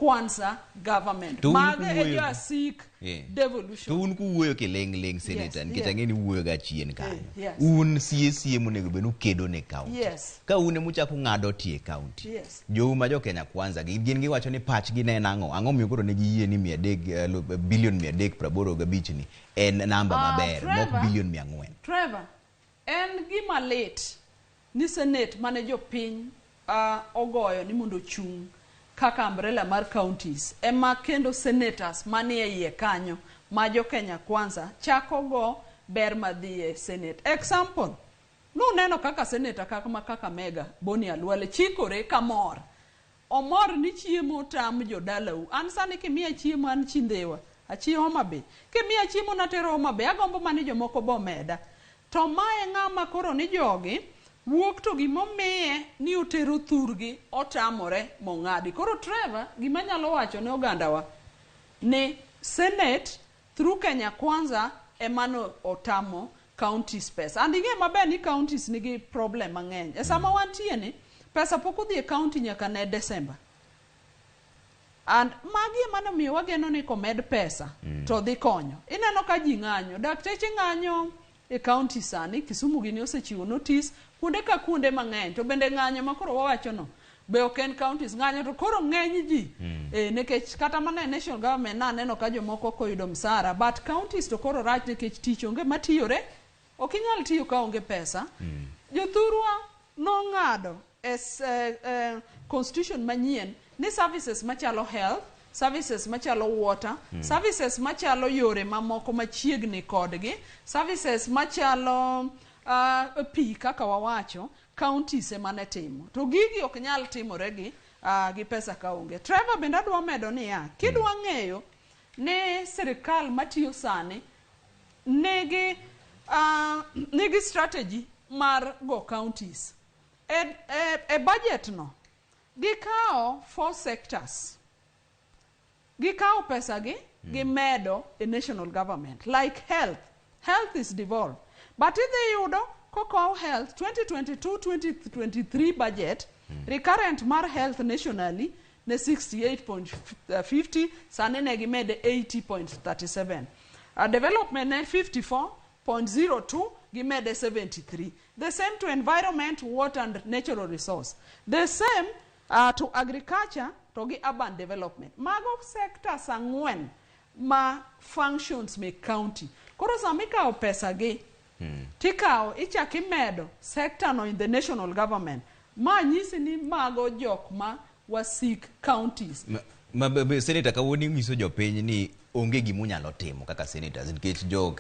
Kwanza government. Mage ejo asik devolution. To un kuwuoyo kileng senator nikech ang'eni wuoyo ga chien kanyo. Un sie monego benu kedo ne county. Ka un emuchako ng'ado tie county. Jo ma jo Kenya Kwanza gin giwacho ni pachgi ne nang'o. Ang'o miyo koro ne giyie ni bilion 385 ni en namba maber, mok bilion 400. Trevor, en gima late ni Senate mane jo piny ogoyo ni mondo chung kaka umbrella mar counties ema kendo senators manie iye kanyo ma jo Kenya Kwanza chako go ber madhie Senate. Example, neno kaka senator kaka Mega Boni Alwale chikore kamor. Omor ni chiemo tam jo dalau. An sani kimiya chiemo an chindewa. Achi Homa Bay. Kimiya chiemo natero Homa Bay. Agombo mani jomoko bo meda. To mae ng'ama koro ni jogi wuok to gimomiye ni otero thurgi otamore mong'adi. Koro Trevor, gima nyalo wacho ne ogandawa ni Senate through Kenya Kwanza emano otamo counties pesa. And ing'e maber ni counties nigi problem mang'eny. E sama wantie ni pesa pok odhi e county nyaka ne December. And magi emano miyo wageno ni komed pesa to dhi konyo. Ineno ka ji ng'anyo, dakteche ng'anyo e county sani, Kisumu gini osechiwo notice kuonde ka kuonde mang'eny. To bende ng'anyo makoro wawacho no be ok en counties ng'anyo to koro ng'eny ji nekech kata mana national government na neno ka jomoko koyudo msara, but counties to koro rach nekech tich onge matiyore, ok inyal tiyo ka onge pesa. Jothurwa nong'ado constitution manyien ni services machalo health, services machalo water, services machalo yore mamoko machiegni kodgi, services machalo pi kaka wawacho, counties emane timo. To gigi ok nyal timore gi pesa ka onge. Trevor bende adwa medo niya, kidwa ng'eyo ni sirkal matiyo sani nigi strategy mar go counties. E budget no gikao 4 sectors. Gikao pesa gimedo a national government like health. Health is devolved. But if they yudo koko health 2022-2023 budget recurrent mar health nationally ne 68.50 sane ne gimede 80.37. Development ne 54.02 gimede 73. The same to environment, water and natural resource. The same to agriculture to gi urban development. Mago sectors ang'wen ma functions me county. Koro samikao pesa tikao ichaki medo sector no in the national government. Ma nyisi ni mago jok ma wasik counties. Senator kawoni nyiso jopiny ni onge gimunyalo timo kaka senators nikech jok